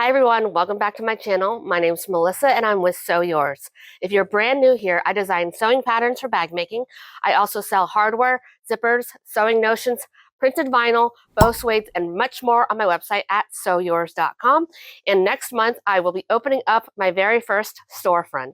Hi everyone, welcome back to my channel. My name is Melissa and I'm with Sew Yours. If you're brand new here, I design sewing patterns for bag making. I also sell hardware, zippers, sewing notions, printed vinyl, faux suede, and much more on my website at sewyours.com. And next month, I will be opening up my very first storefront.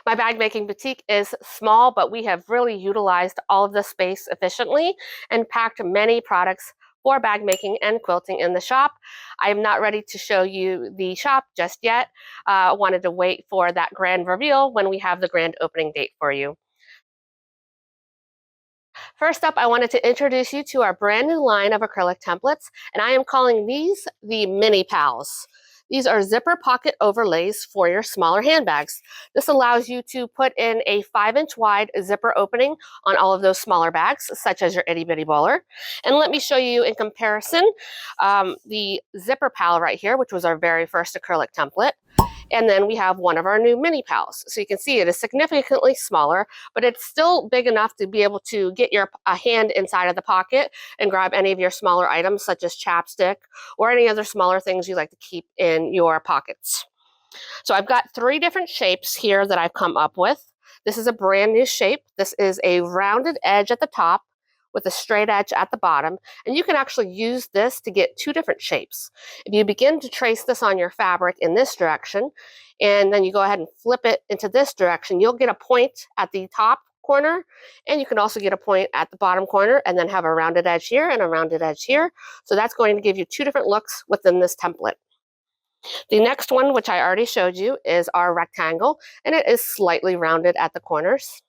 My bag making boutique is small, but we have really utilized all of the space efficiently and packed many products for bag making and quilting in the shop. I am not ready to show you the shop just yet. I wanted to wait for that grand reveal when we have the grand opening date for you. First up, I wanted to introduce you to our brand new line of acrylic templates, and I am calling these the Mini Pals. These are zipper pocket overlays for your smaller handbags. This allows you to put in a 5-inch wide zipper opening on all of those smaller bags, such as your itty bitty bowler. And let me show you in comparison the zipper pal right here, which was our very first acrylic template. And then we have one of our new mini pals. So you can see it is significantly smaller, but it's still big enough to be able to get your hand inside of the pocket and grab any of your smaller items such as chapstick or any other smaller things you like to keep in your pockets. So I've got 3 different shapes here that I've come up with. This is a brand new shape. This is a rounded edge at the top with a straight edge at the bottom, and you can actually use this to get 2 different shapes. If you begin to trace this on your fabric in this direction, and then you go ahead and flip it into this direction, you'll get a point at the top corner, and you can also get a point at the bottom corner, and then have a rounded edge here and a rounded edge here. So that's going to give you 2 different looks within this template. The next one, which I already showed you, is our rectangle, and it is slightly rounded at the corners.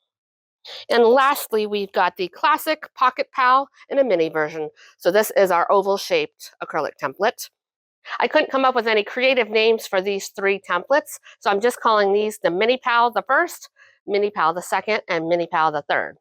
And lastly, we've got the classic Pocket Pal in a mini version. So this is our oval-shaped acrylic template. I couldn't come up with any creative names for these 3 templates, so I'm just calling these the Mini Pal the first, Mini Pal the second, and Mini Pal the third.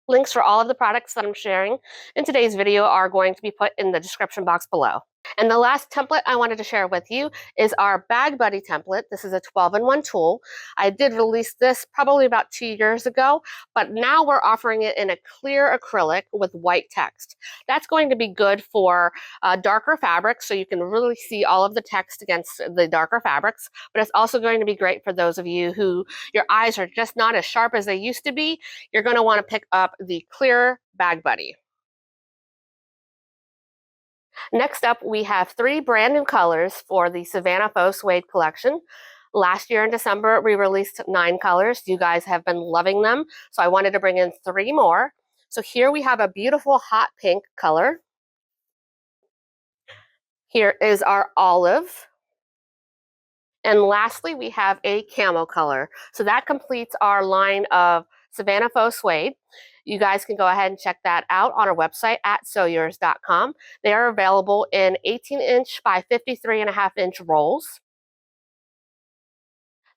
Links for all of the products that I'm sharing in today's video are going to be put in the description box below. And the last template I wanted to share with you is our Bag Buddy template. This is a 12-in-1 tool. I did release this probably about 2 years ago, but now we're offering it in a clear acrylic with white text. That's going to be good for darker fabrics, so you can really see all of the text against the darker fabrics, but it's also going to be great for those of you who your eyes are just not as sharp as they used to be. You're going to want to pick up the clear Bag Buddy. Next up, we have 3 brand new colors for the Savannah Faux Suede collection. Last year in December, we released 9 colors. You guys have been loving them, so I wanted to bring in 3 more. So here we have a beautiful hot pink color. Here is our olive. And lastly, we have a camel color. So that completes our line of Savannah Faux Suede. You guys can go ahead and check that out on our website at sewyours.com. They are available in 18-inch by 53.5-inch rolls.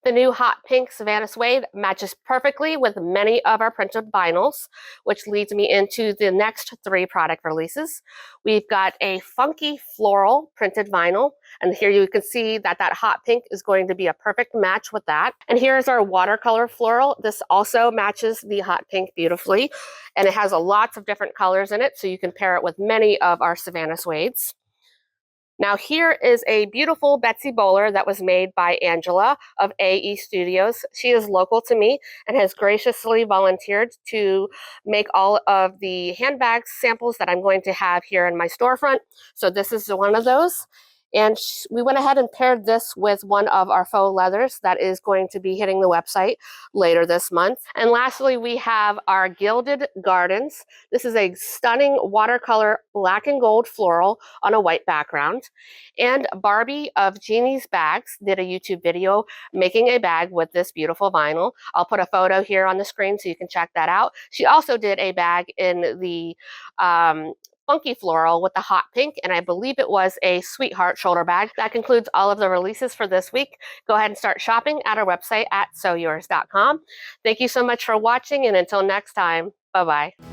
The new hot pink Savannah Suede matches perfectly with many of our printed vinyls, which leads me into the next 3 product releases. We've got a funky floral printed vinyl, and here you can see that that hot pink is going to be a perfect match with that. And here's our watercolor floral. This also matches the hot pink beautifully, and it has lots of different colors in it, so you can pair it with many of our Savannah Suedes. Now here is a beautiful Betsy Bowler that was made by Angela of AE Studios. She is local to me and has graciously volunteered to make all of the handbag samples that I'm going to have here in my storefront. So this is one of those. And we went ahead and paired this with one of our faux leathers that is going to be hitting the website later this month. And lastly, we have our Gilded Gardens. This is a stunning watercolor black and gold floral on a white background. And Barbie of Jeannie's Bags did a YouTube video making a bag with this beautiful vinyl. I'll put a photo here on the screen so you can check that out. She also did a bag in the funky floral with the hot pink, and I believe it was a sweetheart shoulder bag. That concludes all of the releases for this week. Go ahead and start shopping at our website at sewyours.com. Thank you so much for watching, and until next time, bye-bye.